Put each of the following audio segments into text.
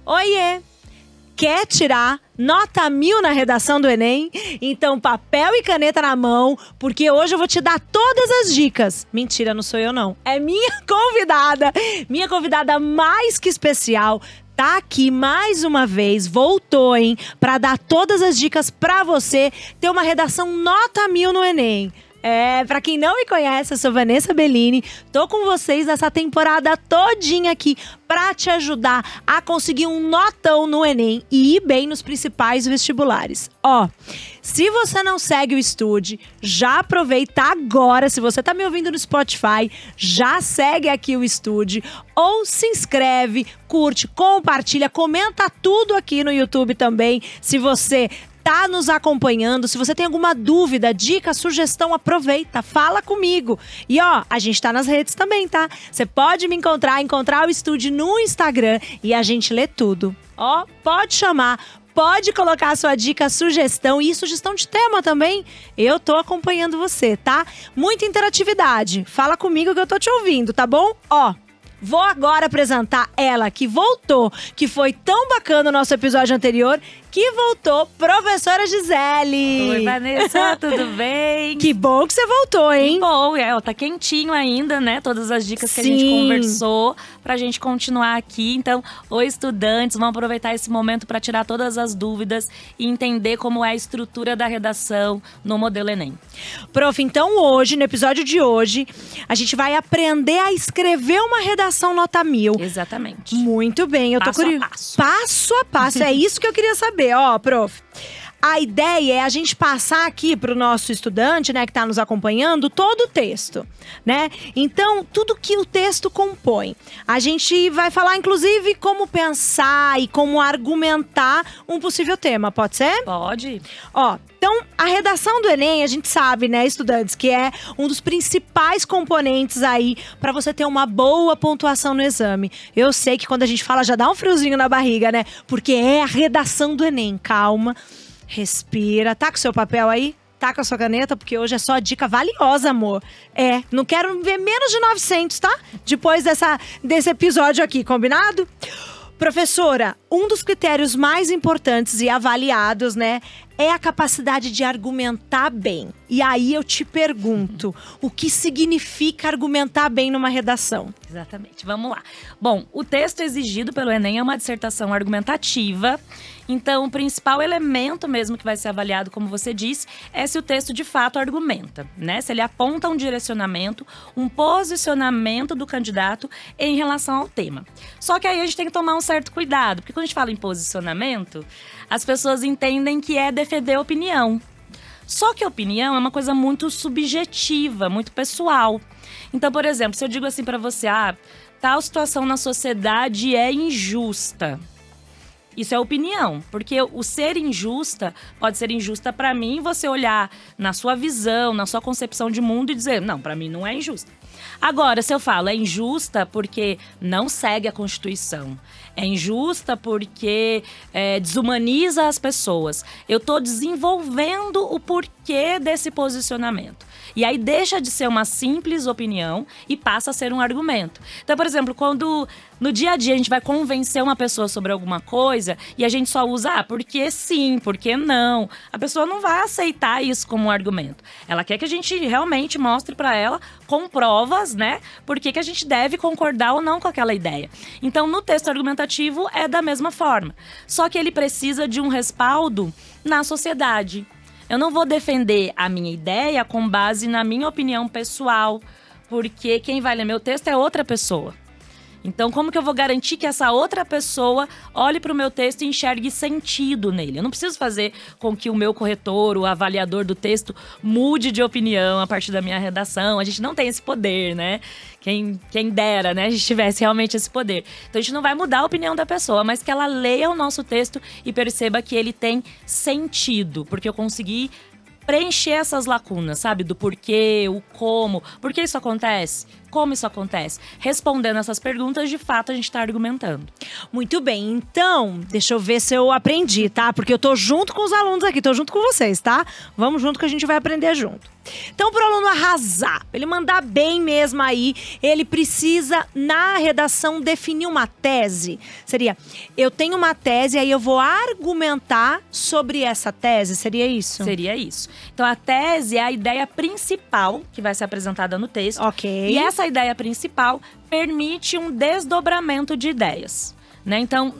Oiê! Quer tirar nota 1000 na redação do Enem? Então papel e caneta na mão, porque hoje eu vou te dar todas as dicas. Mentira, não sou eu não. É minha convidada mais que especial. Tá aqui mais uma vez, voltou, hein? Pra dar todas as dicas pra você ter uma redação nota 1000 no Enem. Pra quem não me conhece, eu sou Vanessa Bellini. Tô com vocês nessa temporada todinha aqui pra te ajudar a conseguir um notão no Enem e ir bem nos principais vestibulares. Se você não segue o Estude, já aproveita agora. Se você tá me ouvindo no Spotify, já segue aqui o Estude. Ou se inscreve, curte, compartilha, comenta tudo aqui no YouTube também. Se você tá nos acompanhando, se você tem alguma dúvida, dica, sugestão, aproveita, fala comigo. E a gente tá nas redes também, tá? Você pode me encontrar o Estude no Instagram e a gente lê tudo. Pode chamar, pode colocar a sua dica, sugestão e sugestão de tema também. Eu tô acompanhando você, tá? Muita interatividade. Fala comigo que eu tô te ouvindo, tá bom? Vou agora apresentar ela que voltou, que foi tão bacana o nosso episódio anterior, que voltou, professora Gisele. Oi, Vanessa, tudo bem? Que bom que você voltou, hein? Que bom, tá quentinho ainda, né? Todas as dicas que a gente conversou pra gente continuar aqui. Então, estudantes, vamos aproveitar esse momento para tirar todas as dúvidas e entender como é a estrutura da redação no modelo Enem. Prof, então hoje, no episódio de hoje, a gente vai aprender a escrever uma redação nota 1000. Exatamente. Muito bem, eu tô curiosa. Passo a passo, é isso que eu queria saber. Prof, a ideia é a gente passar aqui para o nosso estudante, né, que está nos acompanhando, todo o texto, né? Então, tudo que o texto compõe. A gente vai falar, inclusive, como pensar e como argumentar um possível tema, pode ser? Pode. Então, a redação do Enem, a gente sabe, né, estudantes, que é um dos principais componentes aí para você ter uma boa pontuação no exame. Eu sei que quando a gente fala já dá um friozinho na barriga, né? Porque é a redação do Enem. Calma, respira. Tá com o seu papel aí? Tá com a sua caneta? Porque hoje é só dica valiosa, amor. Não quero ver menos de 900, tá? Depois desse episódio aqui, combinado? Professora, um dos critérios mais importantes e avaliados, né, é a capacidade de argumentar bem. E aí eu te pergunto, o que significa argumentar bem numa redação? Exatamente, vamos lá. Bom, o texto exigido pelo Enem é uma dissertação argumentativa. Então, o principal elemento mesmo que vai ser avaliado, como você disse, é se o texto de fato argumenta, né? Se ele aponta um direcionamento, um posicionamento do candidato em relação ao tema. Só que aí a gente tem que tomar um certo cuidado, porque quando a gente fala em posicionamento, as pessoas entendem que é defender opinião. Só que a opinião é uma coisa muito subjetiva, muito pessoal. Então, por exemplo, se eu digo assim pra você, tal situação na sociedade é injusta. Isso é opinião, porque o ser injusta pode ser injusta para mim, você olhar na sua visão, na sua concepção de mundo e dizer, não, para mim não é injusta. Agora, se eu falo, é injusta porque não segue a Constituição, é injusta porque desumaniza as pessoas, eu tô desenvolvendo o porquê desse posicionamento. E aí deixa de ser uma simples opinião e passa a ser um argumento. Então, por exemplo, quando no dia a dia a gente vai convencer uma pessoa sobre alguma coisa e a gente só usa, porque sim, porque não. A pessoa não vai aceitar isso como um argumento. Ela quer que a gente realmente mostre para ela com provas, né? Por que a gente deve concordar ou não com aquela ideia. Então, no texto argumentativo é da mesma forma. Só que ele precisa de um respaldo na sociedade. Eu não vou defender a minha ideia com base na minha opinião pessoal, porque quem vai ler meu texto é outra pessoa. Então, como que eu vou garantir que essa outra pessoa olhe para o meu texto e enxergue sentido nele? Eu não preciso fazer com que o meu corretor, o avaliador do texto, mude de opinião a partir da minha redação. A gente não tem esse poder, né? Quem dera, né? A gente tivesse realmente esse poder. Então, a gente não vai mudar a opinião da pessoa, mas que ela leia o nosso texto e perceba que ele tem sentido. Porque eu consegui preencher essas lacunas, sabe? Do porquê, o como. Por que isso acontece? Como isso acontece? Respondendo essas perguntas, de fato, a gente está argumentando. Muito bem, então, deixa eu ver se eu aprendi, tá? Porque eu tô junto com os alunos aqui, tô junto com vocês, tá? Vamos junto que a gente vai aprender junto. Então, para o aluno arrasar, pra ele mandar bem mesmo aí, ele precisa, na redação, definir uma tese. Seria, eu tenho uma tese, aí eu vou argumentar sobre essa tese, seria isso? Seria isso. Então, a tese é a ideia principal que vai ser apresentada no texto. Ok. E essa ideia principal permite um desdobramento de ideias. Né? Então,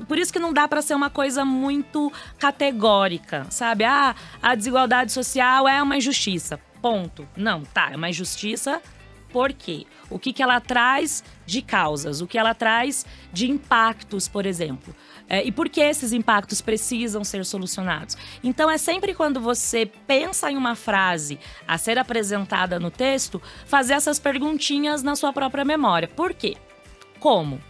por isso que não dá para ser uma coisa muito categórica, sabe? A desigualdade social é uma injustiça, ponto. Não, é uma injustiça por quê? O que ela traz de causas, o que ela traz de impactos, por exemplo. E por que esses impactos precisam ser solucionados? Então, é sempre quando você pensa em uma frase a ser apresentada no texto, fazer essas perguntinhas na sua própria memória. Por quê? Como?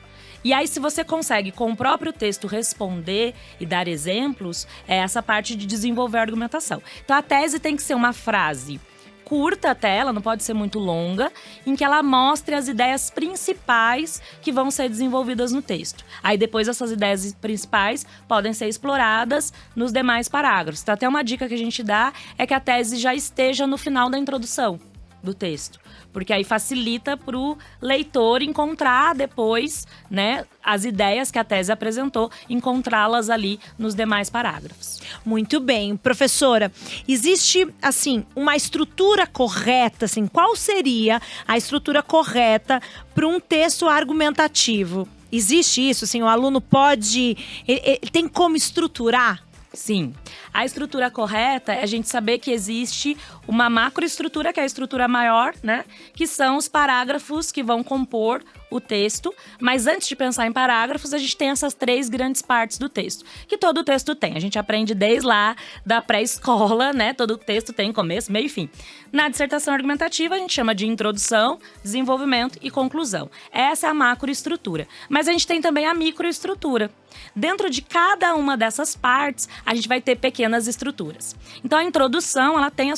E aí, se você consegue, com o próprio texto, responder e dar exemplos, é essa parte de desenvolver a argumentação. Então, a tese tem que ser uma frase curta até, ela não pode ser muito longa, em que ela mostre as ideias principais que vão ser desenvolvidas no texto. Aí, depois, essas ideias principais podem ser exploradas nos demais parágrafos. Então, até uma dica que a gente dá é que a tese já esteja no final da introdução do texto. Porque aí facilita para o leitor encontrar depois, né, as ideias que a tese apresentou, encontrá-las ali nos demais parágrafos. Muito bem. Professora, existe, assim, uma estrutura correta, assim, qual seria a estrutura correta para um texto argumentativo? Existe isso, assim, o aluno pode… ele tem como estruturar? Sim. A estrutura correta é a gente saber que existe uma macroestrutura, que é a estrutura maior, né? Que são os parágrafos que vão compor o texto. Mas antes de pensar em parágrafos, a gente tem essas 3 grandes partes do texto, que todo texto tem. A gente aprende desde lá da pré-escola, né? Todo texto tem começo, meio e fim. Na dissertação argumentativa, a gente chama de introdução, desenvolvimento e conclusão. Essa é a macroestrutura. Mas a gente tem também a microestrutura. Dentro de cada uma dessas partes, a gente vai ter pequenas estruturas. Então, a introdução, ela tem a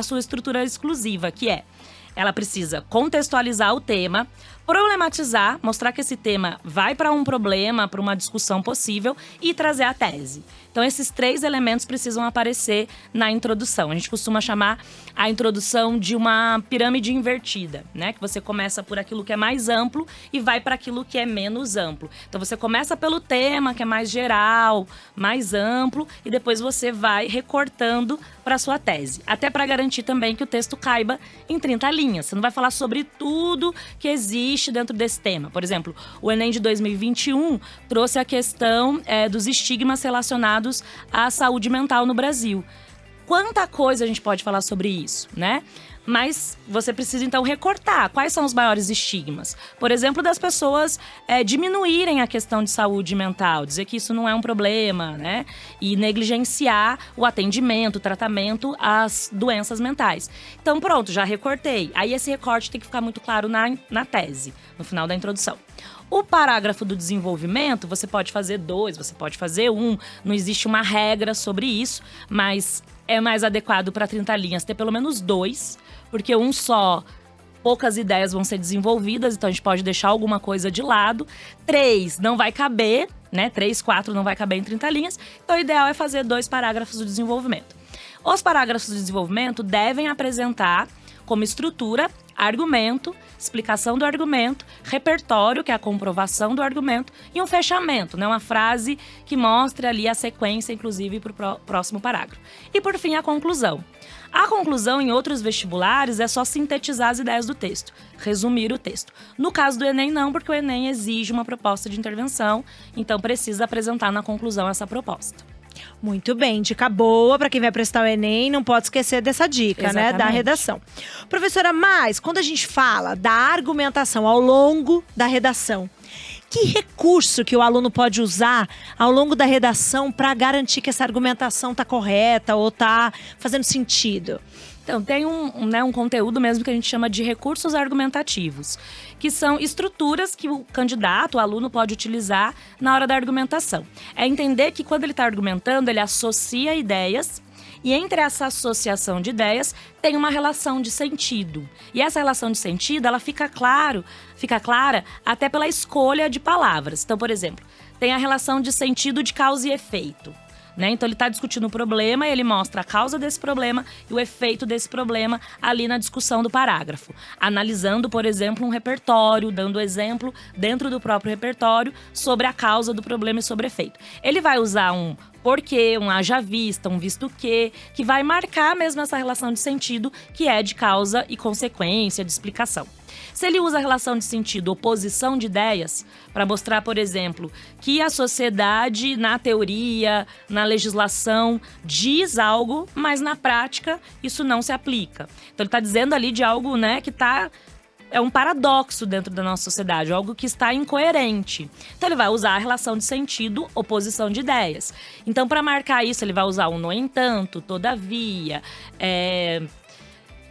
sua estrutura exclusiva, que é… ela precisa contextualizar o tema, problematizar, mostrar que esse tema vai para um problema, para uma discussão possível e trazer a tese. Então, esses 3 elementos precisam aparecer na introdução. A gente costuma chamar a introdução de uma pirâmide invertida, né? Que você começa por aquilo que é mais amplo e vai para aquilo que é menos amplo. Então, você começa pelo tema, que é mais geral, mais amplo, e depois você vai recortando para sua tese. Até para garantir também que o texto caiba em 30 linhas. Você não vai falar sobre tudo que existe dentro desse tema. Por exemplo, o Enem de 2021 trouxe a questão dos estigmas relacionados à saúde mental no Brasil. Quanta coisa a gente pode falar sobre isso, né? Mas você precisa, então, recortar. Quais são os maiores estigmas? Por exemplo, das pessoas diminuírem a questão de saúde mental, dizer que isso não é um problema, né? E negligenciar o atendimento, o tratamento às doenças mentais. Então, pronto, já recortei. Aí esse recorte tem que ficar muito claro na tese, no final da introdução. O parágrafo do desenvolvimento, você pode fazer 2, você pode fazer 1. Não existe uma regra sobre isso, mas é mais adequado para 30 linhas ter pelo menos 2, porque um só, poucas ideias vão ser desenvolvidas, então a gente pode deixar alguma coisa de lado. 3 não vai caber, né? 3, 4 não vai caber em 30 linhas, então o ideal é fazer 2 parágrafos do desenvolvimento. Os parágrafos do desenvolvimento devem apresentar como estrutura, argumento, explicação do argumento, repertório, que é a comprovação do argumento, e um fechamento, né? Uma frase que mostre ali a sequência, inclusive, para o próximo parágrafo. E, por fim, a conclusão. A conclusão, em outros vestibulares, é só sintetizar as ideias do texto, resumir o texto. No caso do Enem, não, porque o Enem exige uma proposta de intervenção, então precisa apresentar na conclusão essa proposta. Muito bem, dica boa para quem vai prestar o Enem, não pode esquecer dessa dica, Exatamente. né, da redação. Professora, mas quando a gente fala da argumentação ao longo da redação, que recurso que o aluno pode usar ao longo da redação para garantir que essa argumentação está correta ou está fazendo sentido? Então, tem um conteúdo mesmo que a gente chama de recursos argumentativos, que são estruturas que o candidato, o aluno, pode utilizar na hora da argumentação. É entender que quando ele está argumentando, ele associa ideias E entre essa associação de ideias, tem uma relação de sentido. E essa relação de sentido, ela fica clara até pela escolha de palavras. Então, por exemplo, tem a relação de sentido de causa e efeito. Né? Então ele está discutindo o problema e ele mostra a causa desse problema e o efeito desse problema ali na discussão do parágrafo. Analisando, por exemplo, um repertório, dando exemplo dentro do próprio repertório sobre a causa do problema e sobre o efeito. Ele vai usar um porquê, um haja vista, um visto que vai marcar mesmo essa relação de sentido que é de causa e consequência, de explicação. Se ele usa a relação de sentido, oposição de ideias, para mostrar, por exemplo, que a sociedade, na teoria, na legislação, diz algo, mas na prática isso não se aplica. Então ele está dizendo ali de algo, né, que é um paradoxo dentro da nossa sociedade, algo que está incoerente. Então ele vai usar a relação de sentido, oposição de ideias. Então para marcar isso, ele vai usar o no entanto, todavia,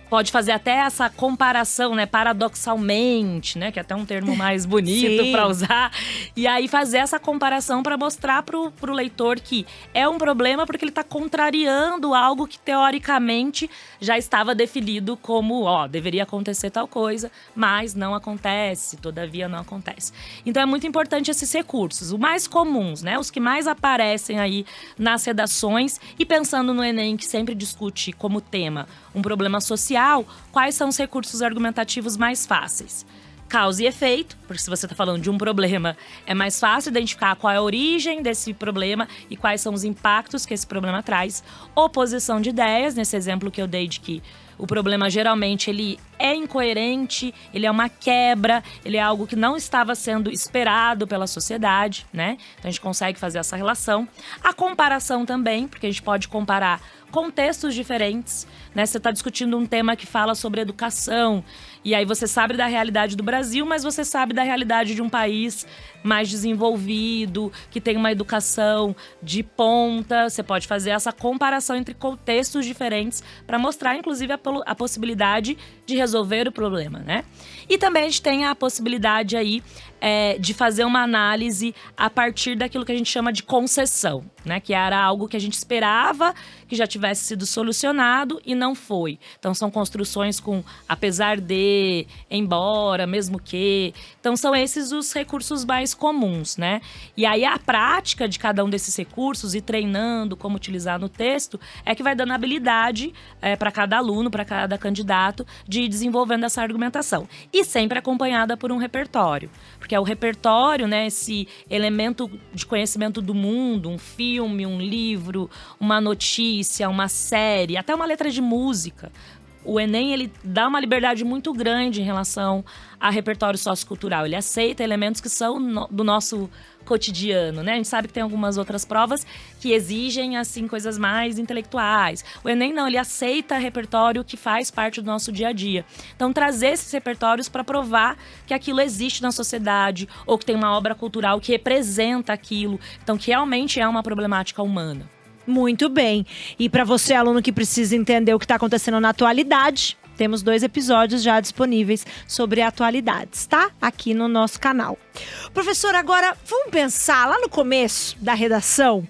pode fazer até essa comparação, né, paradoxalmente, né, que é até um termo mais bonito para usar. E aí fazer essa comparação para mostrar pro leitor que é um problema porque ele está contrariando algo que teoricamente já estava definido como, deveria acontecer tal coisa, mas não acontece, todavia não acontece. Então é muito importante esses recursos, os mais comuns, né, os que mais aparecem aí nas redações. E pensando no Enem, que sempre discute como tema um problema social, quais são os recursos argumentativos mais fáceis? Causa e efeito, porque se você está falando de um problema, é mais fácil identificar qual é a origem desse problema e quais são os impactos que esse problema traz. Oposição de ideias, nesse exemplo que eu dei de que o problema geralmente ele é incoerente, ele é uma quebra, ele é algo que não estava sendo esperado pela sociedade, né? Então a gente consegue fazer essa relação. A comparação também, porque a gente pode comparar contextos diferentes, né? Você está discutindo um tema que fala sobre educação, e aí você sabe da realidade do Brasil, mas você sabe da realidade de um país mais desenvolvido, que tem uma educação de ponta. Você pode fazer essa comparação entre contextos diferentes para mostrar, inclusive, a possibilidade de resolver o problema, né? E também a gente tem a possibilidade aí de fazer uma análise a partir daquilo que a gente chama de concessão, né? Que era algo que a gente esperava que já tivesse sido solucionado e não foi. Então são construções com apesar de, embora, mesmo que. Então são esses os recursos mais comuns, né? E aí a prática de cada um desses recursos e treinando como utilizar no texto é que vai dando habilidade para cada aluno, para cada candidato, de ir desenvolvendo essa argumentação. E sempre acompanhada por um repertório. Porque é o repertório, né, esse elemento de conhecimento do mundo, um filme, um livro, uma notícia, uma série, até uma letra de música. O Enem, ele dá uma liberdade muito grande em relação a repertório sociocultural. Ele aceita elementos que são do nosso cotidiano, né? A gente sabe que tem algumas outras provas que exigem, assim, coisas mais intelectuais. O Enem não, ele aceita repertório que faz parte do nosso dia a dia. Então, trazer esses repertórios para provar que aquilo existe na sociedade ou que tem uma obra cultural que representa aquilo. Então, que realmente é uma problemática humana. Muito bem. E para você, aluno que precisa entender o que está acontecendo na atualidade, temos 2 episódios já disponíveis sobre atualidades, tá? Aqui no nosso canal. Professor, agora vamos pensar lá no começo da redação,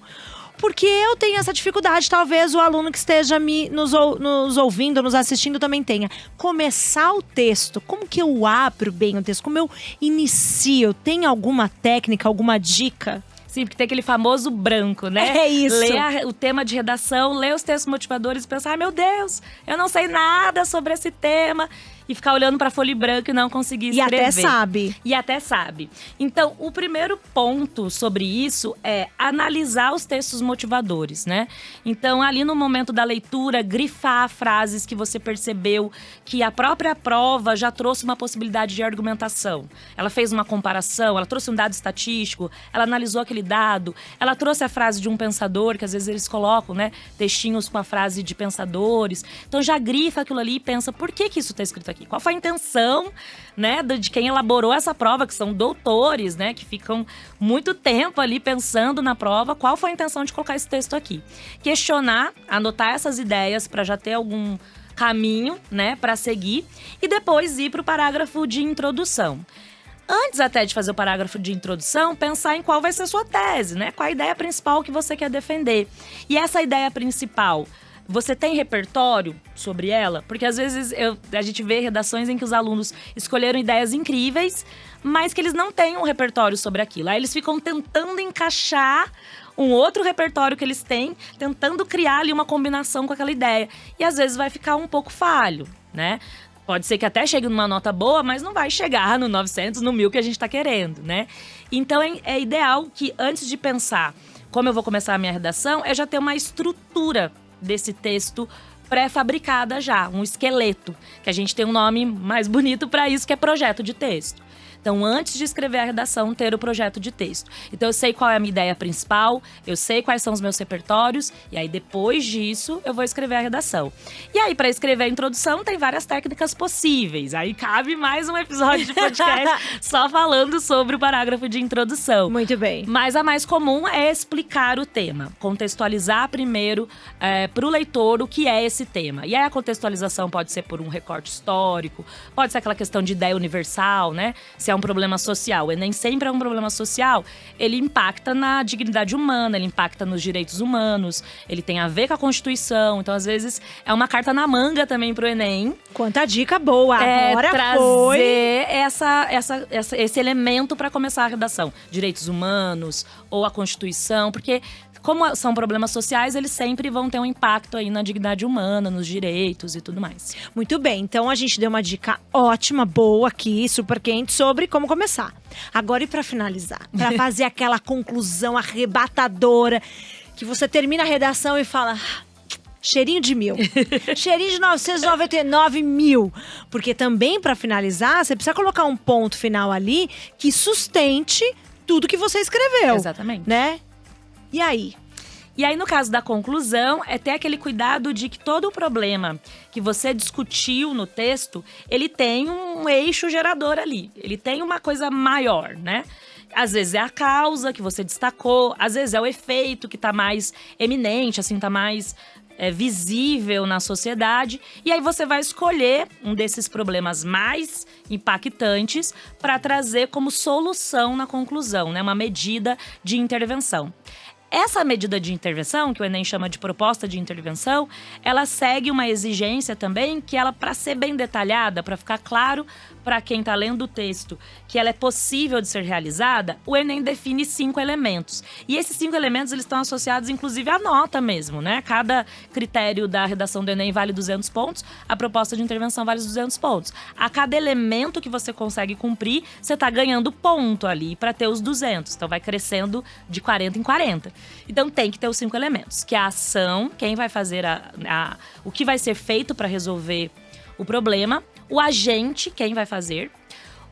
porque eu tenho essa dificuldade, talvez o aluno que esteja nos ouvindo, nos assistindo também tenha. Começar o texto, como que eu abro bem o texto? Como eu inicio? Tem alguma técnica, alguma dica? Sim, porque tem aquele famoso branco, né? É isso. Ler o tema de redação, ler os textos motivadores e pensar, meu Deus, eu não sei nada sobre esse tema. E ficar olhando para a folha branca e não conseguir escrever. E até sabe. Então, o primeiro ponto sobre isso é analisar os textos motivadores, né? Então, ali no momento da leitura, grifar frases que você percebeu que a própria prova já trouxe uma possibilidade de argumentação. Ela fez uma comparação, ela trouxe um dado estatístico, ela analisou aquele dado, ela trouxe a frase de um pensador, que às vezes eles colocam, né, textinhos com a frase de pensadores. Então, já grifa aquilo ali e pensa, por que isso está escrito aqui? Qual foi a intenção, né, de quem elaborou essa prova, que são doutores, né, que ficam muito tempo ali pensando na prova. Qual foi a intenção de colocar esse texto aqui? Questionar, anotar essas ideias para já ter algum caminho, né, para seguir e depois ir para o parágrafo de introdução. Antes até de fazer o parágrafo de introdução, pensar em qual vai ser a sua tese, né? Qual a ideia principal que você quer defender. E essa ideia principal Você tem repertório sobre ela? Porque às vezes a gente vê redações em que os alunos escolheram ideias incríveis, mas que eles não têm um repertório sobre aquilo. Aí eles ficam tentando encaixar um outro repertório que eles têm, tentando criar ali uma combinação com aquela ideia. E às vezes vai ficar um pouco falho, né? Pode ser que até chegue numa nota boa, mas não vai chegar no 900, no 1000 que a gente tá querendo, né? Então é ideal que antes de pensar como eu vou começar a minha redação, é já ter uma estrutura desse texto pré-fabricada já, um esqueleto, que a gente tem um nome mais bonito para isso, que é projeto de texto. Então, antes de escrever a redação, ter o projeto de texto. Então, eu sei qual é a minha ideia principal, eu sei quais são os meus repertórios, e aí, depois disso, eu vou escrever a redação. E aí, para escrever a introdução, tem várias técnicas possíveis. Aí, cabe mais um episódio de podcast só falando sobre o parágrafo de introdução. Muito bem. Mas a mais comum é explicar o tema. Contextualizar primeiro para o leitor o que é esse tema. E aí, a contextualização pode ser por um recorte histórico, pode ser aquela questão de ideia universal, né? Se é um problema social. O Enem sempre é um problema social. Ele impacta na dignidade humana, ele impacta nos direitos humanos, ele tem a ver com a Constituição. Então, às vezes, é uma carta na manga também pro Enem. Quanta dica boa! Agora trazer esse elemento para começar a redação. Direitos humanos ou a Constituição, porque como são problemas sociais, eles sempre vão ter um impacto aí na dignidade humana, nos direitos e tudo mais. Muito bem, então a gente deu uma dica ótima, boa aqui, super quente, sobre como começar. Agora, e para finalizar? Para fazer aquela conclusão arrebatadora, que você termina a redação e fala... cheirinho de 1000. Cheirinho de 999 mil. Porque também, para finalizar, você precisa colocar um ponto final ali que sustente tudo que você escreveu. Exatamente. Né? E aí? E aí, no caso da conclusão, é ter aquele cuidado de que todo o problema que você discutiu no texto, ele tem um eixo gerador ali. Ele tem uma coisa maior, né? Às vezes é a causa que você destacou, às vezes é o efeito que tá mais eminente, assim, tá mais visível na sociedade. E aí você vai escolher um desses problemas mais impactantes para trazer como solução na conclusão, né? Uma medida de intervenção. Essa medida de intervenção, que o Enem chama de proposta de intervenção, ela segue uma exigência também que ela, para ser bem detalhada, para ficar claro para quem está lendo o texto que ela é possível de ser realizada, o Enem define 5 elementos. E esses 5 elementos, eles estão associados, inclusive, à nota mesmo, né? Cada critério da redação do Enem vale 200 pontos, a proposta de intervenção vale 200 pontos. A cada elemento que você consegue cumprir, você está ganhando ponto ali para ter os 200. Então, vai crescendo de 40 em 40. Então, tem que ter os 5 elementos, que é a ação, quem vai fazer o que vai ser feito para resolver o problema, o agente, quem vai fazer,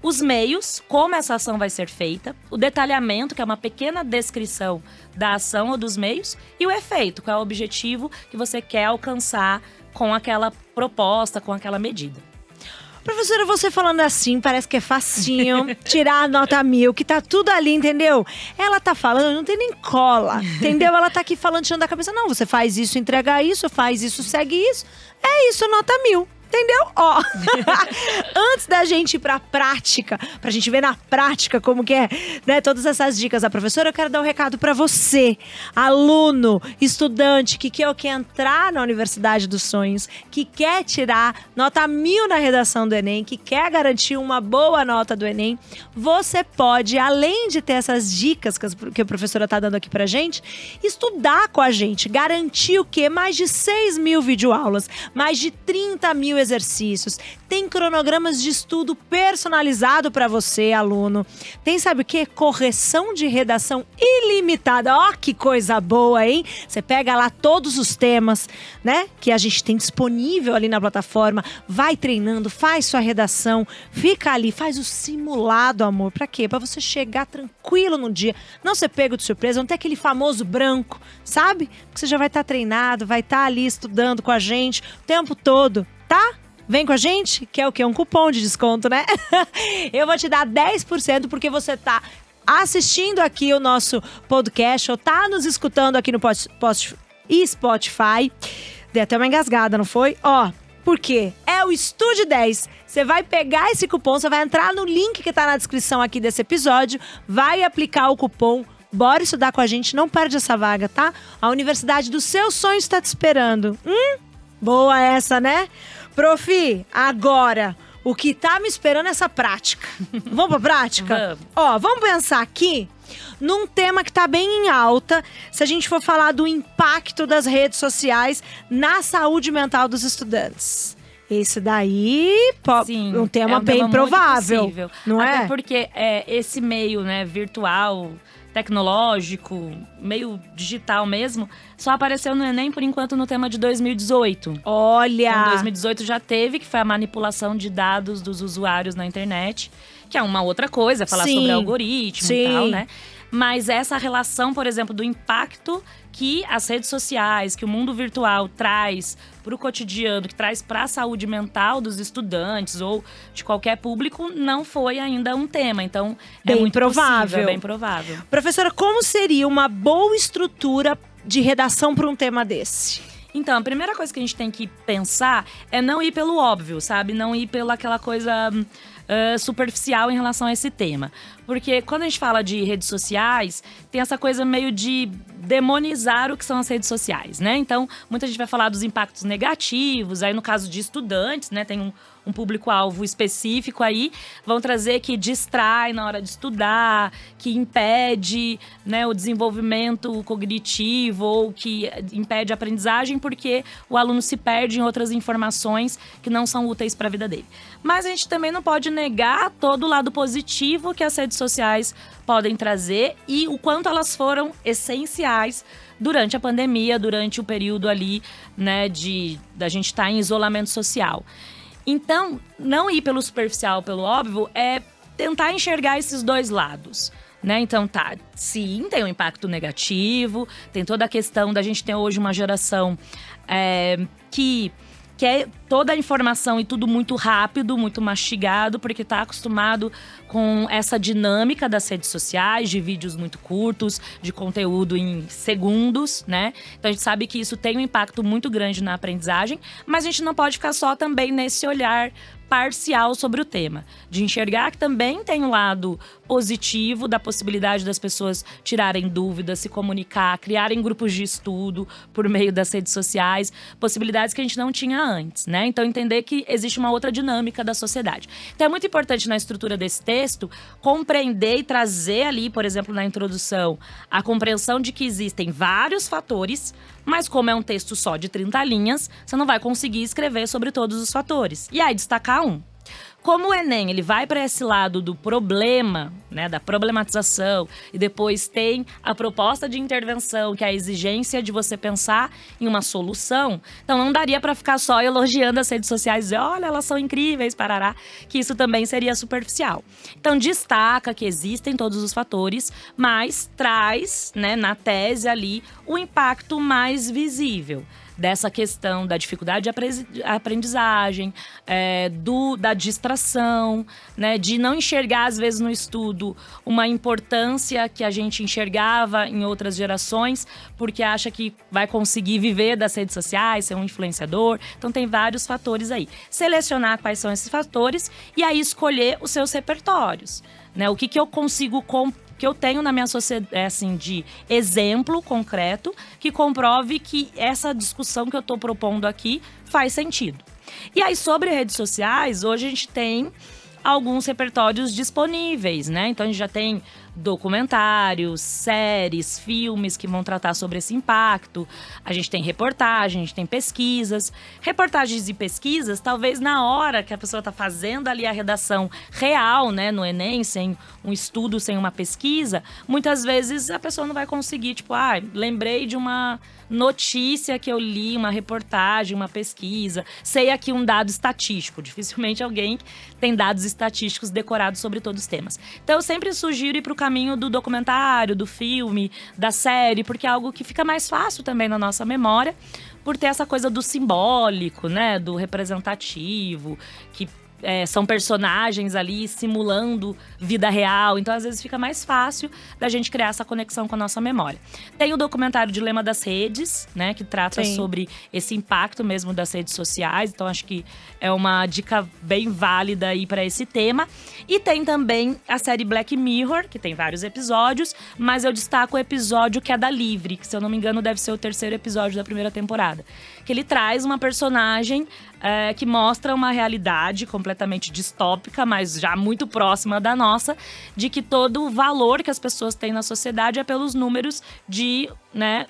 os meios, como essa ação vai ser feita, o detalhamento, que é uma pequena descrição da ação ou dos meios, e o efeito, que é o objetivo que você quer alcançar com aquela proposta, com aquela medida. Professora, você falando assim, parece que é facinho tirar a nota 1000, que tá tudo ali, entendeu? Ela tá falando, não tem nem cola, entendeu? Ela tá aqui falando, tirando da cabeça. Não, você faz isso, entrega isso, faz isso, segue isso. É isso, nota 1000. Entendeu? Ó, antes da gente ir pra prática, pra gente ver na prática como que é, né, todas essas dicas da professora, eu quero dar um recado pra você, aluno, estudante, que quer entrar na Universidade dos Sonhos, que quer tirar nota 1000 na redação do Enem, que quer garantir uma boa nota do Enem. Você pode, além de ter essas dicas que a professora tá dando aqui pra gente, estudar com a gente, garantir o quê? Mais de 6.000 videoaulas, mais de 30.000 exercícios, tem cronogramas de estudo personalizado para você, aluno. Tem, sabe o quê? Correção de redação ilimitada. Ó, que coisa boa, hein? Você pega lá todos os temas, né, que a gente tem disponível ali na plataforma, vai treinando, faz sua redação, fica ali, faz o simulado, amor. Para quê? Para você chegar tranquilo no dia, não ser pego de surpresa, não ter aquele famoso branco, sabe? Que você já vai estar treinado, vai estar ali estudando com a gente o tempo todo. Tá? Vem com a gente, que é o quê? Um cupom de desconto, né? Eu vou te dar 10% porque você tá assistindo aqui o nosso podcast ou tá nos escutando aqui no Spotify. Dei até uma engasgada, não foi? Ó, por quê? É o Estude 10. Você vai pegar esse cupom, você vai entrar no link que tá na descrição aqui desse episódio, vai aplicar o cupom bora estudar com a gente, não perde essa vaga, tá? A universidade dos seus sonhos está te esperando. Boa essa, né? Profi, agora, o que tá me esperando é essa prática. Vamos pra prática? Vamos. Vamos pensar aqui num tema que tá bem em alta, se a gente for falar do impacto das redes sociais na saúde mental dos estudantes. Esse daí Sim, um tema é um bem tema provável, muito possível. não Até é? porque esse meio, né, virtual, tecnológico, meio digital mesmo, só apareceu no Enem, por enquanto, no tema de 2018. Olha! Então, 2018 já teve, que foi a manipulação de dados dos usuários na internet, que é uma outra coisa, falar Sim. sobre algoritmo Sim. e tal, né? Mas essa relação, por exemplo, do impacto que as redes sociais, que o mundo virtual traz para o cotidiano, que traz para a saúde mental dos estudantes ou de qualquer público, não foi ainda um tema. Então, Bem é muito provável. possível, é bem provável. Professora, como seria uma boa estrutura de redação para um tema desse? Então, a primeira coisa que a gente tem que pensar é não ir pelo óbvio, sabe? Não ir pela aquela coisa superficial em relação a esse tema. Porque quando a gente fala de redes sociais, tem essa coisa meio de demonizar o que são as redes sociais, né? Então, muita gente vai falar dos impactos negativos. Aí, no caso de estudantes, né? Tem um público-alvo específico aí. Vão trazer que distrai na hora de estudar, que impede, né, o desenvolvimento cognitivo ou que impede a aprendizagem porque o aluno se perde em outras informações que não são úteis para a vida dele. Mas a gente também não pode negar todo o lado positivo que as redes sociais podem trazer e o quanto elas foram essenciais durante a pandemia, durante o período ali, né, da gente estar em isolamento social. Então, não ir pelo superficial, pelo óbvio, é tentar enxergar esses dois lados, né? Então, sim, tem um impacto negativo, tem toda a questão da gente ter hoje uma geração que quer toda a informação e tudo muito rápido, muito mastigado, porque está acostumado com essa dinâmica das redes sociais, de vídeos muito curtos, de conteúdo em segundos, né? Então a gente sabe que isso tem um impacto muito grande na aprendizagem, mas a gente não pode ficar só também nesse olhar parcial sobre o tema, de enxergar que também tem um lado positivo da possibilidade das pessoas tirarem dúvidas, se comunicar, criarem grupos de estudo por meio das redes sociais, possibilidades que a gente não tinha antes, né? Então entender que existe uma outra dinâmica da sociedade. Então é muito importante na estrutura desse texto compreender e trazer ali, por exemplo, na introdução, a compreensão de que existem vários fatores, mas como é um texto só de 30 linhas, você não vai conseguir escrever sobre todos os fatores. E aí, destacar um. Como o Enem ele vai para esse lado do problema, né, da problematização, e depois tem a proposta de intervenção, que é a exigência de você pensar em uma solução, então não daria para ficar só elogiando as redes sociais e dizer, olha, elas são incríveis, parará, que isso também seria superficial. Então destaca que existem todos os fatores, mas traz, né, na tese ali, o impacto mais visível dessa questão da dificuldade de aprendizagem, da distração, né, de não enxergar, às vezes, no estudo uma importância que a gente enxergava em outras gerações, porque acha que vai conseguir viver das redes sociais, ser um influenciador. Então, tem vários fatores aí. Selecionar quais são esses fatores e aí escolher os seus repertórios, né? O que eu consigo que eu tenho na minha sociedade, assim, de exemplo concreto que comprove que essa discussão que eu estou propondo aqui faz sentido. E aí, sobre redes sociais, hoje a gente tem alguns repertórios disponíveis, né? Então, a gente já tem documentários, séries, filmes que vão tratar sobre esse impacto. A gente tem reportagem, a gente tem pesquisas. Reportagens e pesquisas, talvez na hora que a pessoa está fazendo ali a redação real, né, no Enem, sem um estudo, sem uma pesquisa, muitas vezes a pessoa não vai conseguir, tipo, lembrei de uma notícia que eu li, uma reportagem, uma pesquisa. Sei aqui um dado estatístico. Dificilmente alguém tem dados estatísticos decorados sobre todos os temas. Então, eu sempre sugiro ir para o caminho do documentário, do filme, da série, porque é algo que fica mais fácil também na nossa memória, por ter essa coisa do simbólico, né, do representativo, que são personagens ali simulando vida real. Então, às vezes, fica mais fácil da gente criar essa conexão com a nossa memória. Tem o documentário Dilema das Redes, né? Que trata sobre esse impacto mesmo das redes sociais. Então, acho que é uma dica bem válida aí para esse tema. E tem também a série Black Mirror, que tem vários episódios. Mas eu destaco o episódio que é da Livre, que, se eu não me engano, deve ser o 3º episódio da primeira temporada. Que ele traz uma personagem que mostra uma realidade completamente distópica, mas já muito próxima da nossa, de que todo o valor que as pessoas têm na sociedade é pelos números de, né,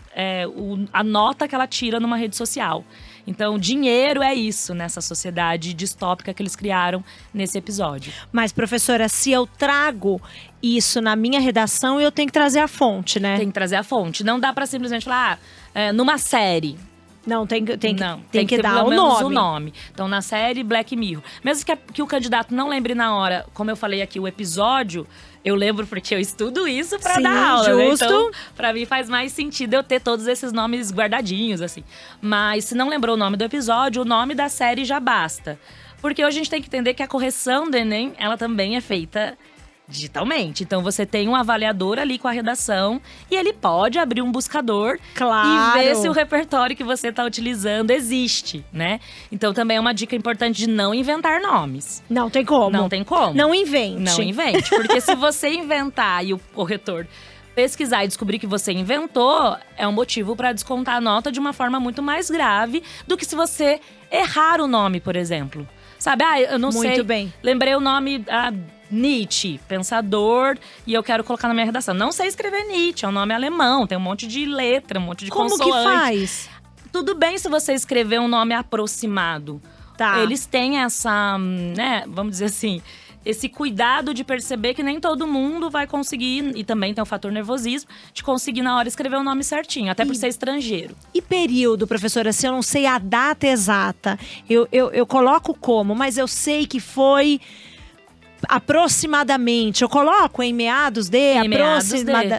a nota que ela tira numa rede social. Então, dinheiro é isso nessa sociedade distópica que eles criaram nesse episódio. Mas, professora, se eu trago isso na minha redação, eu tenho que trazer a fonte, né? Tem que trazer a fonte. Não dá pra simplesmente falar, numa série. Não, tem que ter dar pelo menos o o nome. Então, na série Black Mirror. Mesmo que o candidato não lembre na hora, como eu falei aqui, o episódio, eu lembro porque eu estudo isso pra dar aula, né? Então, pra mim faz mais sentido eu ter todos esses nomes guardadinhos, assim. Mas se não lembrou o nome do episódio, o nome da série já basta. Porque hoje a gente tem que entender que a correção do Enem, ela também é feita digitalmente. Então, você tem um avaliador ali com a redação e ele pode abrir um buscador e ver se o repertório que você está utilizando existe, né? Então, também é uma dica importante de não inventar nomes. Não tem como. Não tem como. Não invente. Não invente. Porque se você inventar e o corretor pesquisar e descobrir que você inventou, é um motivo para descontar a nota de uma forma muito mais grave do que se você errar o nome, por exemplo. Sabe, eu não sei. Muito bem. Lembrei o nome… Nietzsche, pensador, e eu quero colocar na minha redação. Não sei escrever Nietzsche, é um nome alemão, tem um monte de letra, um monte de consoante. Como que faz? Tudo bem se você escrever um nome aproximado. Tá. Eles têm essa, né, vamos dizer assim, esse cuidado de perceber que nem todo mundo vai conseguir, e também tem o fator nervosismo, de conseguir na hora escrever o nome certinho, até por ser estrangeiro. E período, professora? Se eu não sei a data exata, eu coloco como, mas eu sei que foi… aproximadamente, eu coloco em meados de,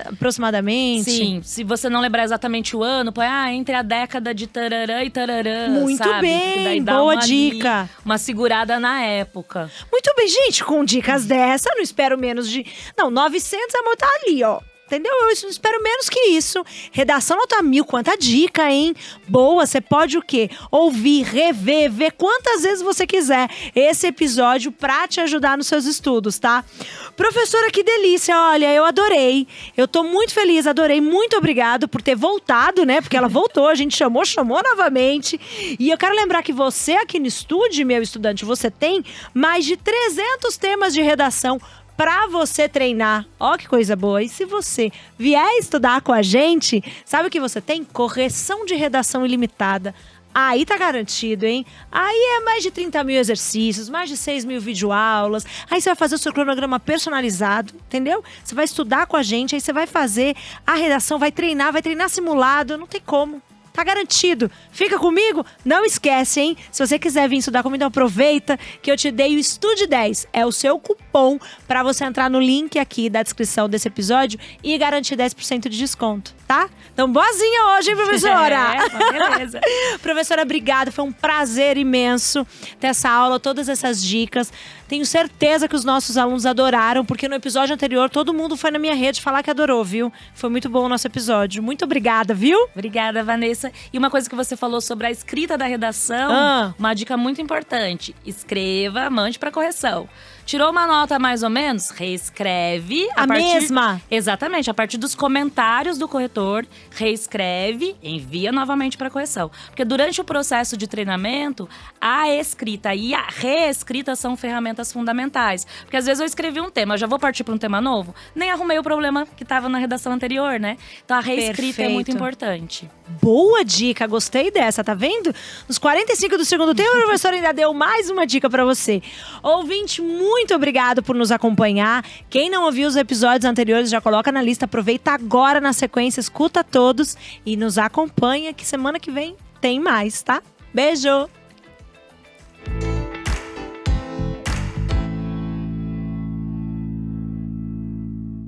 aproximadamente. Sim, se você não lembrar exatamente o ano, põe entre a década de tararã e tararã. Muito sabe? bem, daí dá boa dica. Uma segurada na época. Muito bem, gente, com dicas dessa, eu não espero menos de… Não, 900 amor, tá ali, ó. Entendeu? Eu espero menos que isso. Redação nota 1000, quanta dica, hein? Boa, você pode o quê? Ouvir, rever, ver quantas vezes você quiser esse episódio pra te ajudar nos seus estudos, tá? Professora, que delícia, olha, eu adorei. Eu tô muito feliz, adorei. Muito obrigado por ter voltado, né? Porque ela voltou, a gente chamou novamente. E eu quero lembrar que você aqui no estúdio, meu estudante, você tem mais de 300 temas de redação pra você treinar. Ó, que coisa boa. E se você vier estudar com a gente, sabe o que você tem? Correção de redação ilimitada. Aí tá garantido, hein? Aí é mais de 30 mil exercícios, mais de 6 mil videoaulas. Aí você vai fazer o seu cronograma personalizado, entendeu? Você vai estudar com a gente, aí você vai fazer a redação, vai treinar simulado. Não tem como. Tá garantido. Fica comigo? Não esquece, hein? Se você quiser vir estudar comigo, então aproveita que eu te dei o Estude 10. É o seu cupom para você entrar no link aqui da descrição desse episódio e garantir 10% de desconto, tá? Então, boazinha hoje, hein, professora? Beleza. Professora, obrigada. Foi um prazer imenso ter essa aula, todas essas dicas. Tenho certeza que os nossos alunos adoraram, porque no episódio anterior todo mundo foi na minha rede falar que adorou, viu? Foi muito bom o nosso episódio. Muito obrigada, viu? Obrigada, Vanessa. E uma coisa que você falou sobre a escrita da redação, uma dica muito importante. Escreva, mande para correção. Tirou uma nota mais ou menos? Reescreve. Mesma? Exatamente. A partir dos comentários do corretor, reescreve, envia novamente para correção. Porque durante o processo de treinamento, a escrita e a reescrita são ferramentas fundamentais. Porque às vezes eu escrevi um tema, eu já vou partir para um tema novo, nem arrumei o problema que estava na redação anterior, né? Então a reescrita é muito importante. Boa dica, gostei dessa, tá vendo? Nos 45 do segundo tempo, o professor ainda deu mais uma dica pra você. Ouvinte, muito obrigado por nos acompanhar. Quem não ouviu os episódios anteriores, já coloca na lista, aproveita agora na sequência, escuta todos e nos acompanha, que semana que vem tem mais, tá? Beijo!